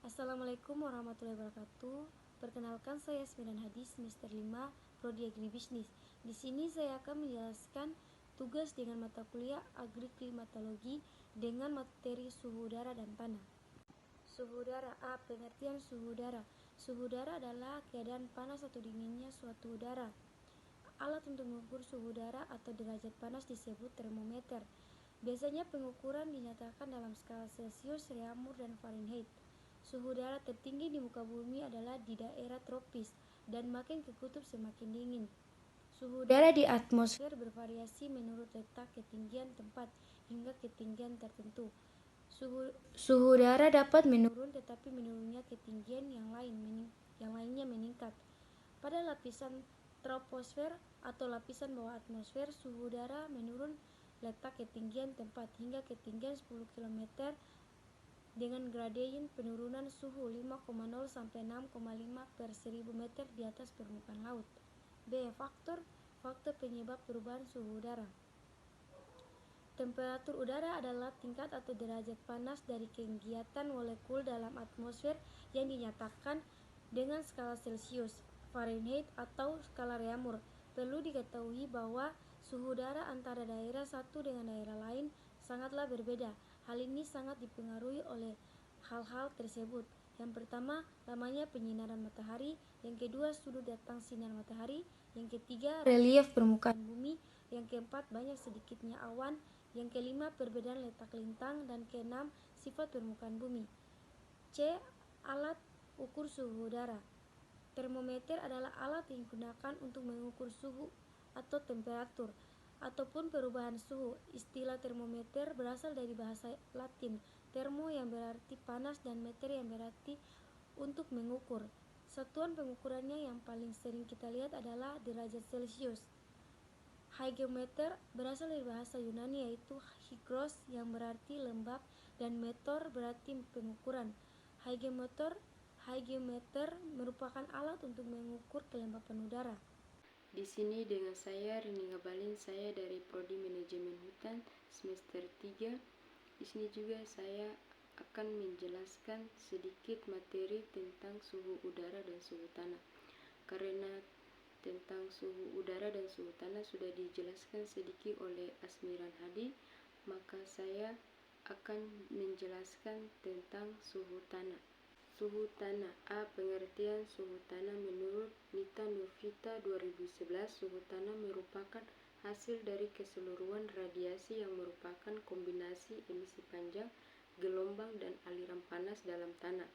Assalamualaikum warahmatullahi wabarakatuh. Perkenalkan, saya Yasmiran Hadi, semester 5, Prodi Agribisnis. Di sini saya akan menjelaskan tugas dengan mata kuliah Agriklimatologi dengan materi suhu udara dan tanah. Suhu udara. Pengertian suhu udara. Suhu udara adalah keadaan panas atau dinginnya suatu udara. Alat untuk mengukur suhu udara atau derajat panas disebut termometer. Biasanya pengukuran dinyatakan dalam skala Celcius, Reaumur, dan Fahrenheit. Suhu udara tertinggi di muka bumi adalah di daerah tropis dan makin ke kutub semakin dingin. Suhu udara di atmosfer bervariasi menurut letak ketinggian tempat hingga ketinggian tertentu. Suhu udara dapat menurun, tetapi menurunnya ketinggian yang lainnya meningkat. Pada lapisan troposfer atau lapisan bawah atmosfer, suhu udara menurun letak ketinggian tempat hingga ketinggian 10 km dengan gradien penurunan suhu 5,0 sampai 6,5 per 1000 meter di atas permukaan laut. B. Faktor penyebab perubahan suhu udara. Temperatur udara adalah tingkat atau derajat panas dari kegiatan molekul dalam atmosfer yang dinyatakan dengan skala Celcius, Fahrenheit, atau skala Reaumur. Perlu diketahui bahwa suhu udara antara daerah satu dengan daerah lain sangatlah berbeda. Hal ini sangat dipengaruhi oleh hal-hal tersebut. Yang pertama, lamanya penyinaran matahari. Yang kedua, sudut datang sinar matahari. Yang ketiga, relief permukaan bumi. Yang keempat, banyak sedikitnya awan. Yang kelima, perbedaan letak lintang. Dan keenam, sifat permukaan bumi. C. Alat ukur suhu udara. Termometer adalah alat yang digunakan untuk mengukur suhu atau temperatur ataupun perubahan suhu. Istilah termometer berasal dari bahasa Latin thermo yang berarti panas dan meter yang berarti untuk mengukur. Satuan pengukurannya yang paling sering kita lihat adalah derajat Celcius. Hygrometer berasal dari bahasa Yunani yaitu hygros yang berarti lembab dan meter berarti pengukuran. Hygrometer merupakan alat untuk mengukur kelembapan udara. Di sini dengan saya Rini Ngabalin, saya dari Prodi Manajemen Hutan semester 3. Di sini juga saya akan menjelaskan sedikit materi tentang suhu udara dan suhu tanah. Karena tentang suhu udara dan suhu tanah sudah dijelaskan sedikit oleh Asmiran Hadi, maka saya akan menjelaskan tentang suhu tanah. Suhu tanah. Pengertian suhu tanah menurut Nita Nurvita 2011, suhu tanah merupakan hasil dari keseluruhan radiasi yang merupakan kombinasi emisi panjang, gelombang, dan aliran panas dalam tanah.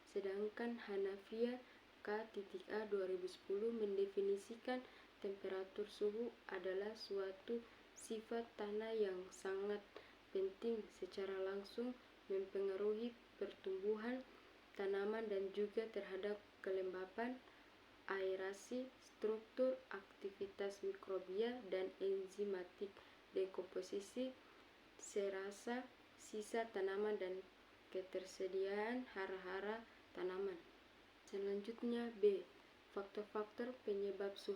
Sedangkan Hanafiya K.A 2010 mendefinisikan temperatur suhu adalah suatu sifat tanah yang sangat penting secara langsung mempengaruhi pertumbuhan tanaman dan juga terhadap kelembapan, aerasi, struktur, aktivitas mikrobia dan enzimatik, dekomposisi, serasa, sisa tanaman dan ketersediaan hara-hara tanaman. Selanjutnya B. Faktor-faktor penyebab suhu